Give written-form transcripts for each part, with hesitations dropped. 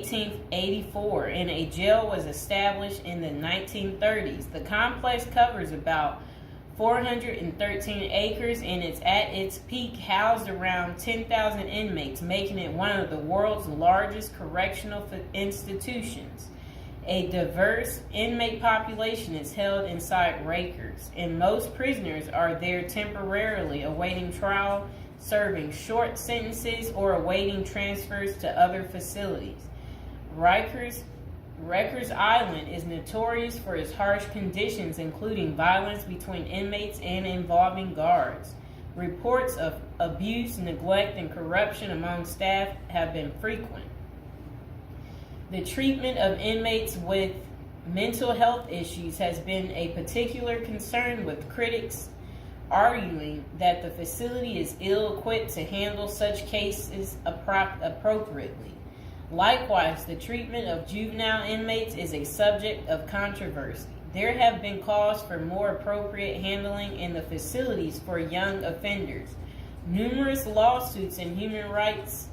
1884, and a jail was established in the 1930s. The complex covers about 413 acres and it's at its peak housed around 10,000 inmates, making it one of the world's largest correctional institutions. A diverse inmate population is held inside Rikers, and most prisoners are there temporarily awaiting trial, serving short sentences, or awaiting transfers to other facilities. Rikers Island is notorious for its harsh conditions, including violence between inmates and involving guards. Reports of abuse, neglect, and corruption among staff have been frequent. The treatment of inmates with mental health issues has been a particular concern, with critics arguing that the facility is ill-equipped to handle such cases appropriately. Likewise, the treatment of juvenile inmates is a subject of controversy. There have been calls for more appropriate handling in the facilities for young offenders. Numerous lawsuits and human rights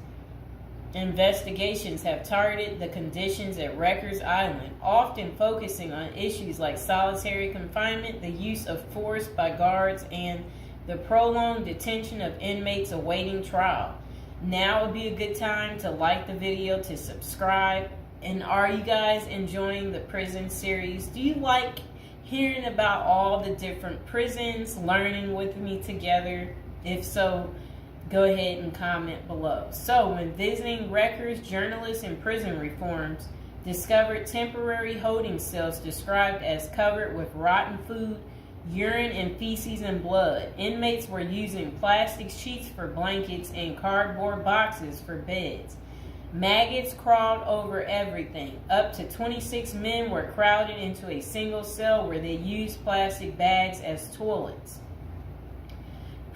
investigations have targeted the conditions at Rikers Island, often focusing on issues like solitary confinement, the use of force by guards, and the prolonged detention of inmates awaiting trial. Now would be a good time to like the video, to subscribe. And are you guys enjoying the prison series? Do you like hearing about all the different prisons, learning with me together? If so, go ahead and comment below. So, when visiting Rikers, journalists and prison reforms discovered temporary holding cells described as covered with rotten food, urine, and feces and blood. Inmates were using plastic sheets for blankets and cardboard boxes for beds. Maggots crawled over everything. Up to 26 men were crowded into a single cell where they used plastic bags as toilets.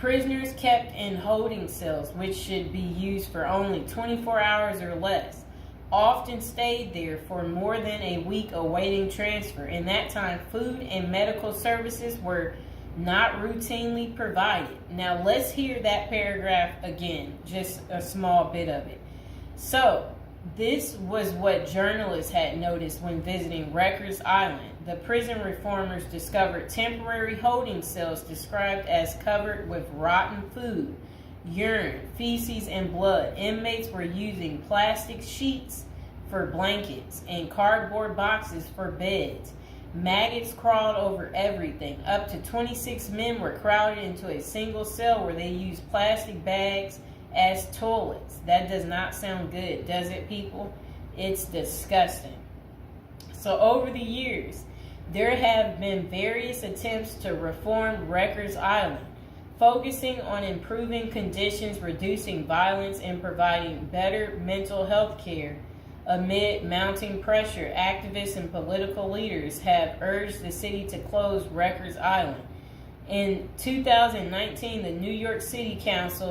Prisoners kept in holding cells, which should be used for only 24 hours or less, often stayed there for more than a week awaiting transfer. In that time, food and medical services were not routinely provided. Now let's hear that paragraph again, just a small bit of it. So, this was what journalists had noticed when visiting Rikers Island. The prison reformers discovered temporary holding cells described as covered with rotten food, urine, feces, and blood. Inmates were using plastic sheets for blankets and cardboard boxes for beds. Maggots crawled over everything. Up to 26 men were crowded into a single cell where they used plastic bags as toilets. That does not sound good, does it, people? It's disgusting. So over the years, there have been various attempts to reform Rikers Island, focusing on improving conditions, reducing violence, and providing better mental health care. Amid mounting pressure, activists and political leaders have urged the city to close Rikers Island. In 2019, the New York City Council